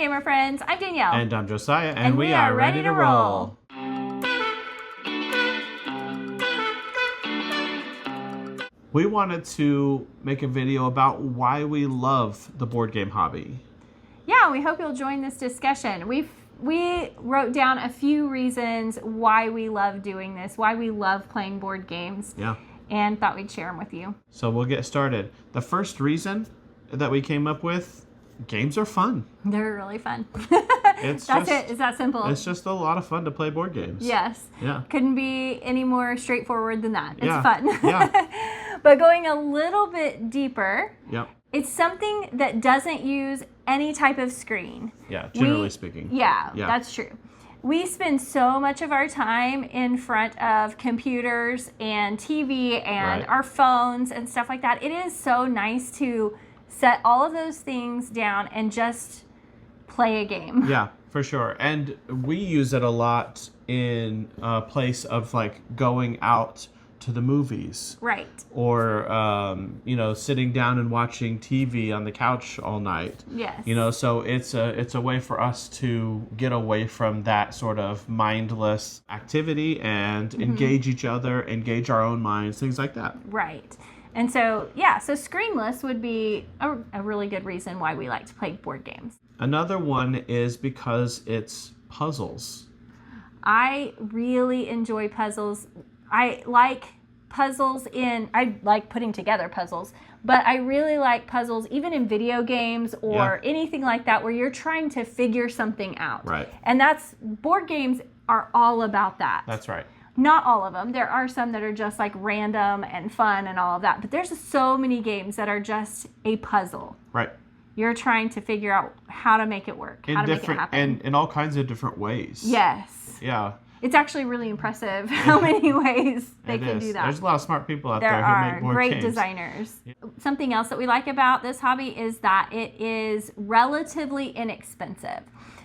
Gamer Friends. I'm Danielle. And I'm Josiah, and we are ready to roll. We wanted to make a video about why we love the board game hobby. Yeah, we hope you'll join this discussion. We wrote down a few reasons why we love doing this, why we love playing board games. Yeah. And thought we'd share them with you. So we'll get started. The first reason that we came up with, games are fun. They're really fun. It's that simple. It's just a lot of fun to play board games. Yes. Yeah. Couldn't be any more straightforward than that. It's fun. Yeah. But going a little bit deeper, Yep. it's something that doesn't use any type of screen. Yeah, generally speaking. Yeah, that's true. We spend so much of our time in front of computers and TV and our phones and stuff like that. It is so nice to set all of those things down and just play a game. Yeah, for sure. And we use it a lot in a place of like going out to the movies. Right. Or, sitting down and watching TV on the couch all night. Yes. So it's a way for us to get away from that sort of mindless activity and engage each other, engage our own minds, things like that. Right. And so screenless would be a really good reason why we like to play board games. Another one is because it's puzzles. I really enjoy puzzles. I like putting together puzzles, but I really like puzzles even in video games or anything like that where you're trying to figure something out. Right. And board games are all about that. That's right. Not all of them. There are some that are just like random and fun and all of that, but there's so many games that are just a puzzle. Right. You're trying to figure out how to make it work, how to make it happen. And in all kinds of different ways. Yes. Yeah. It's actually really impressive how many ways they can do that. There's a lot of smart people out there there who make board great games. Designers. Yeah. Something else that we like about this hobby is that it is relatively inexpensive.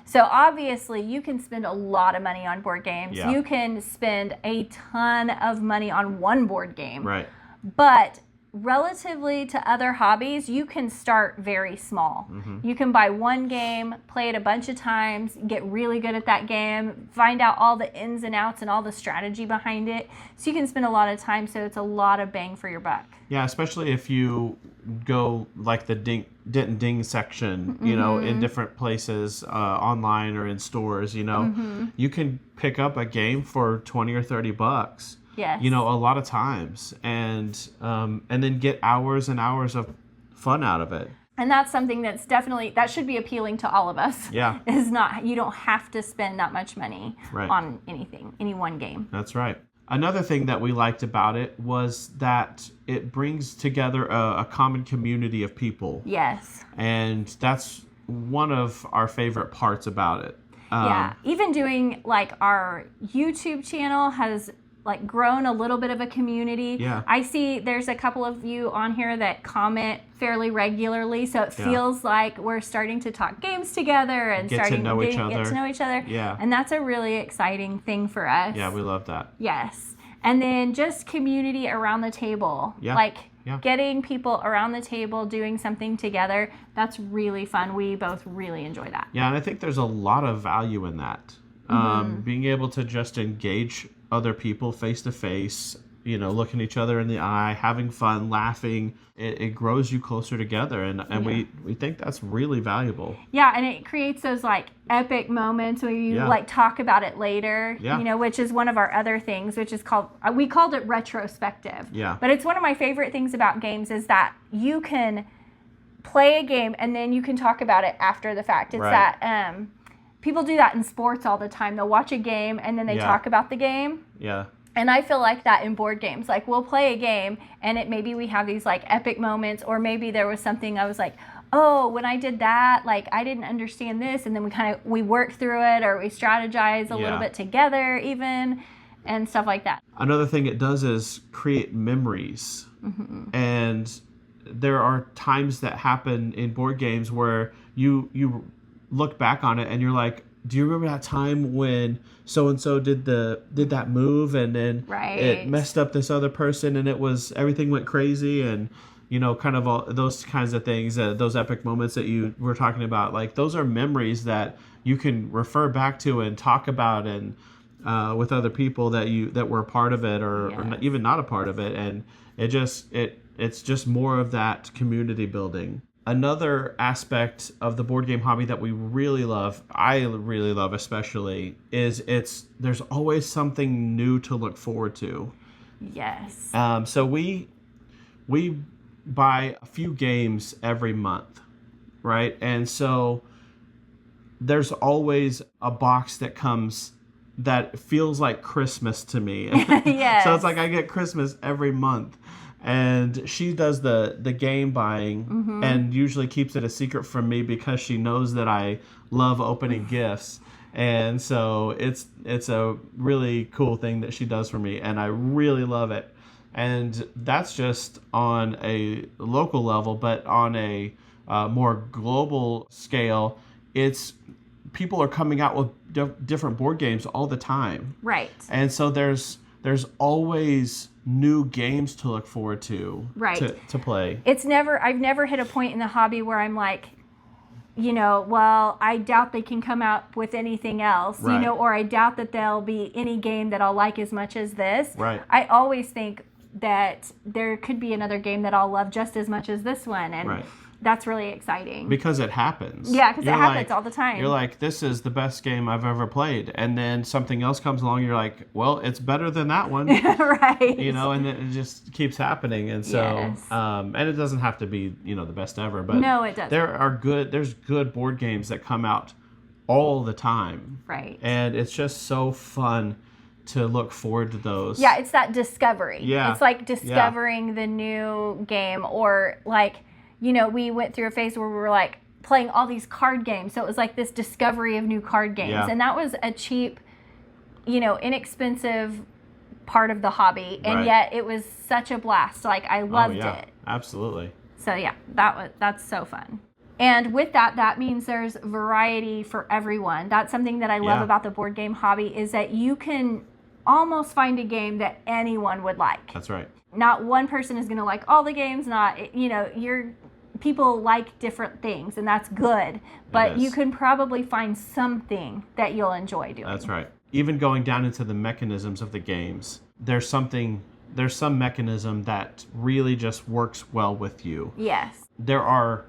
So obviously you can spend a lot of money on board games. Yeah. You can spend a ton of money on one board game. Right. But relatively to other hobbies, you can start very small. You can buy one game, play it a bunch of times, get really good at that game, find out all the ins and outs and all the strategy behind it. So you can spend a lot of time, so it's a lot of bang for your buck. Yeah, especially if you go like the dint and ding section, in different places, online or in stores, you can pick up a game for $20 or $30. Yes. A lot of times, and then get hours and hours of fun out of it. And that's something that should be appealing to all of us. Yeah. You don't have to spend that much money on any one game. That's right. Another thing that we liked about it was that it brings together a common community of people. Yes. And that's one of our favorite parts about it. Even doing like our YouTube channel has grown a little bit of a community. Yeah. I see there's a couple of you on here that comment fairly regularly, so it feels like we're starting to talk games together and get to know each other. Yeah. And that's a really exciting thing for us. Yeah, we love that. Yes. And then just community around the table. Yeah. Getting people around the table doing something together, that's really fun. We both really enjoy that. Yeah, and I think there's a lot of value in that. Being able to just engage other people face to face, looking each other in the eye, having fun, laughing, it grows you closer together, and we think that's really valuable. Yeah, and it creates those epic moments where you talk about it later, which is one of our other things, which is we called it retrospective. Yeah. But it's one of my favorite things about games is that you can play a game and then you can talk about it after the fact. It's that people do that in sports all the time. They'll watch a game and then they talk about the game. Yeah. And I feel like that in board games. We'll play a game and maybe we have these epic moments, or maybe there was something I was like, oh, when I did that, I didn't understand this, and then we work through it, or we strategize a little bit together even, and stuff like that. Another thing it does is create memories. And there are times that happen in board games where you look back on it and you're like, do you remember that time when so-and-so did that move and then it messed up this other person and everything went crazy? And kind of all those kinds of things, those epic moments that you were talking about. Like, those are memories that you can refer back to and talk about, and with other people that were a part of it, or even not a part of it, and it's just more of that community building. Another aspect of the board game hobby that we really love, I really love especially, is there's always something new to look forward to. Yes. So we buy a few games every month, right? And so there's always a box that comes that feels like Christmas to me. Yes. So it's like I get Christmas every month. And she does the game buying and usually keeps it a secret from me because she knows that I love opening gifts. And so it's a really cool thing that she does for me, and I really love it. And that's just on a local level, but on a more global scale, people are coming out with different board games all the time. Right. And so there's always new games to look forward to, right, to play. I've never hit a point in the hobby where I'm like, well, I doubt they can come out with anything else, right, or I doubt that there'll be any game that I'll like as much as this. Right. I always think that there could be another game that I'll love just as much as this one, and right, that's really exciting. Because it happens. Yeah, because it happens all the time. You're like, this is the best game I've ever played. And then something else comes along, you're like, well, it's better than that one. Right. And it just keeps happening. And so, yes, and it doesn't have to be, the best ever. But no, it doesn't. There's good board games that come out all the time. Right. And it's just so fun to look forward to those. Yeah, it's that discovery. Yeah. It's like discovering the new game, or like, we went through a phase where we were like playing all these card games. So it was like this discovery of new card games. Yeah. And that was a cheap, inexpensive part of the hobby. And right, yet it was such a blast. Like, I loved it. Absolutely. So yeah, that's so fun. And with that means there's variety for everyone. That's something that I love about the board game hobby, is that you can almost find a game that anyone would like. That's right. Not one person is going to like all the games. People like different things, and that's good. But you can probably find something that you'll enjoy doing. That's right. Even going down into the mechanisms of the games, there's some mechanism that really just works well with you. Yes. There are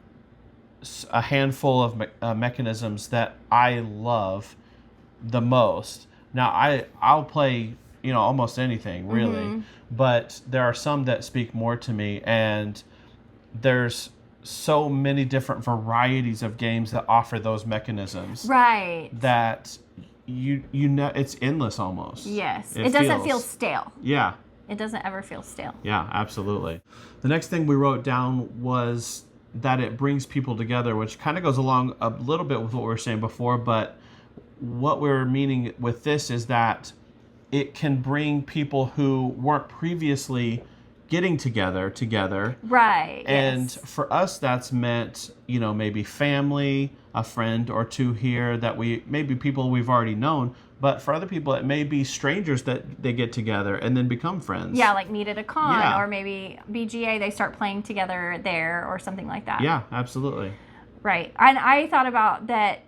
a handful of mechanisms that I love the most. Now, I'll play, almost anything, really. But there are some that speak more to me, and there's so many different varieties of games that offer those mechanisms. Right. That it's endless almost. Yes. It doesn't feel stale. Yeah. It doesn't ever feel stale. Yeah, absolutely. The next thing we wrote down was that it brings people together, which kind of goes along a little bit with what we were saying before, but what we're meaning with this is that it can bring people who weren't previously getting together. Right. And yes, for us, that's meant, maybe family, a friend or two here that maybe people we've already known. But for other people, it may be strangers that they get together and then become friends. Yeah, like meet at a con, Yeah. or maybe BGA, they start playing together there or something like that. Yeah, absolutely. Right. And I thought about that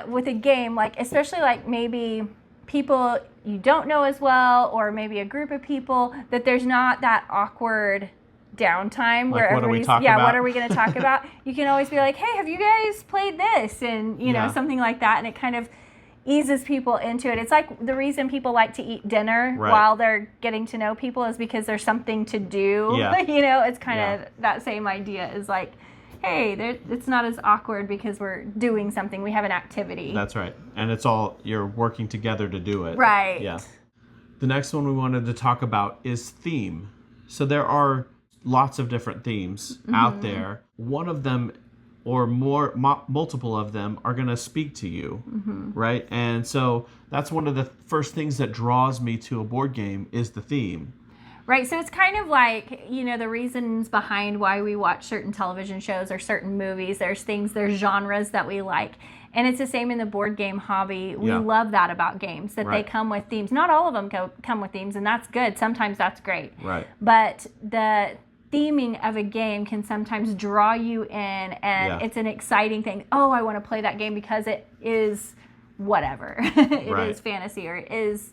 with a game, like especially like maybe people you don't know as well, or maybe a group of people, that there's not that awkward downtime Like, where what are we everybody's, talking about? what are we going to talk about? You can always be like, hey, have you guys played this? And, something like that. And it kind of eases people into it. It's like the reason people like to eat dinner Right. while they're getting to know people is because there's something to do. Yeah. It's kind of that same idea, is like, hey, it's not as awkward because we're doing something. We have an activity. That's right. And it's all, you're working together to do it. Right. Yeah. The next one we wanted to talk about is theme. So there are lots of different themes out there. One of them, or multiple of them, are going to speak to you, right? And so that's one of the first things that draws me to a board game is the theme. Right, so it's kind of like, the reasons behind why we watch certain television shows or certain movies. There's genres that we like. And it's the same in the board game hobby. We love that about games, that Right. they come with themes. Not all of them come with themes, and that's good. Sometimes that's great. Right. But the theming of a game can sometimes draw you in, and it's an exciting thing. Oh, I want to play that game because it is whatever. It is fantasy, or it is,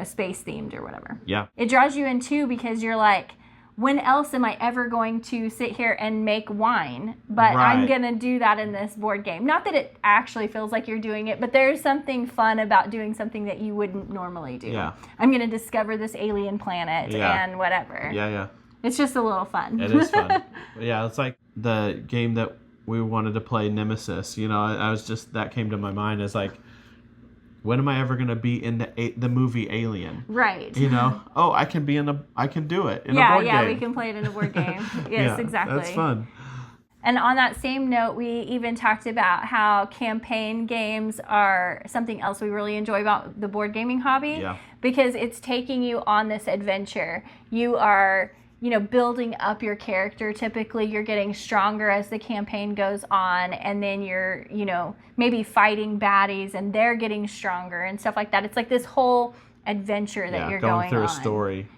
space themed or whatever. Yeah. It draws you in too because you're like, when else am I ever going to sit here and make wine? But I'm going to do that in this board game. Not that it actually feels like you're doing it, but there's something fun about doing something that you wouldn't normally do. Yeah. I'm going to discover this alien planet and whatever. Yeah. It's just a little fun. It is fun. Yeah, it's like the game that we wanted to play, Nemesis. I was just, that came to my mind as like, when am I ever going to be in the movie Alien? Right. Oh, I can do it in a board game. Yeah, we can play it in a board game. Yes, exactly. That's fun. And on that same note, we even talked about how campaign games are something else we really enjoy about the board gaming hobby. Yeah. Because it's taking you on this adventure. You are, building up your character. Typically, you're getting stronger as the campaign goes on, and then you're, maybe fighting baddies, and they're getting stronger and stuff like that. It's like this whole adventure that you're going through on.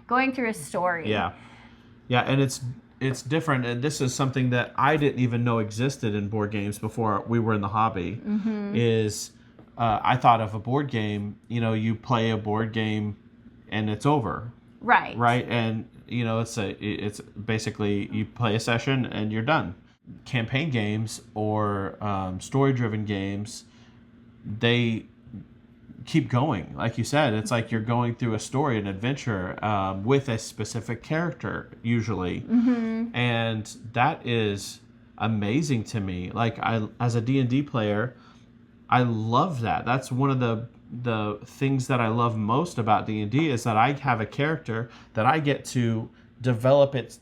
Going through a story. Yeah. Yeah, and it's different, and this is something that I didn't even know existed in board games before we were in the hobby. Is I thought of a board game, you play a board game and it's over. Right, and it's basically you play a session and you're done. Campaign games or story-driven games, they keep going. Like you said, it's like you're going through a story, an adventure with a specific character usually, and that is amazing to me. Like as a D&D player, I love that. That's one of the things that I love most about D&D is that I have a character that I get to develop its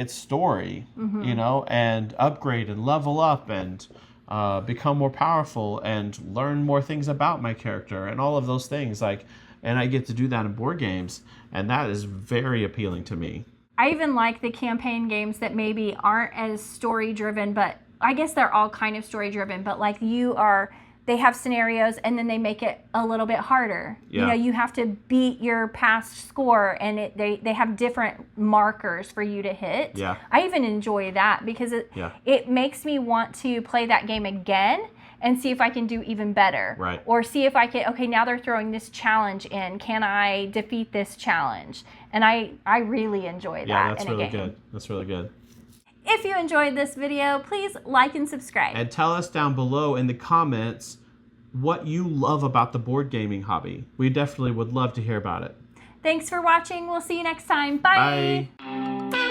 story, and upgrade and level up and become more powerful and learn more things about my character and all of those things. And I get to do that in board games, and that is very appealing to me. I even like the campaign games that maybe aren't as story driven, but I guess they're all kind of story driven, but like they have scenarios and then they make it a little bit harder. Yeah. You have to beat your past score, and they have different markers for you to hit. Yeah. I even enjoy that because it makes me want to play that game again and see if I can do even better. Right. Or see if I can, okay, now they're throwing this challenge in. Can I defeat this challenge? And I really enjoy that in a game. Yeah, that's really good. That's really good. If you enjoyed this video, please like and subscribe. And tell us down below in the comments what you love about the board gaming hobby. We definitely would love to hear about it. Thanks for watching. We'll see you next time. Bye. Bye.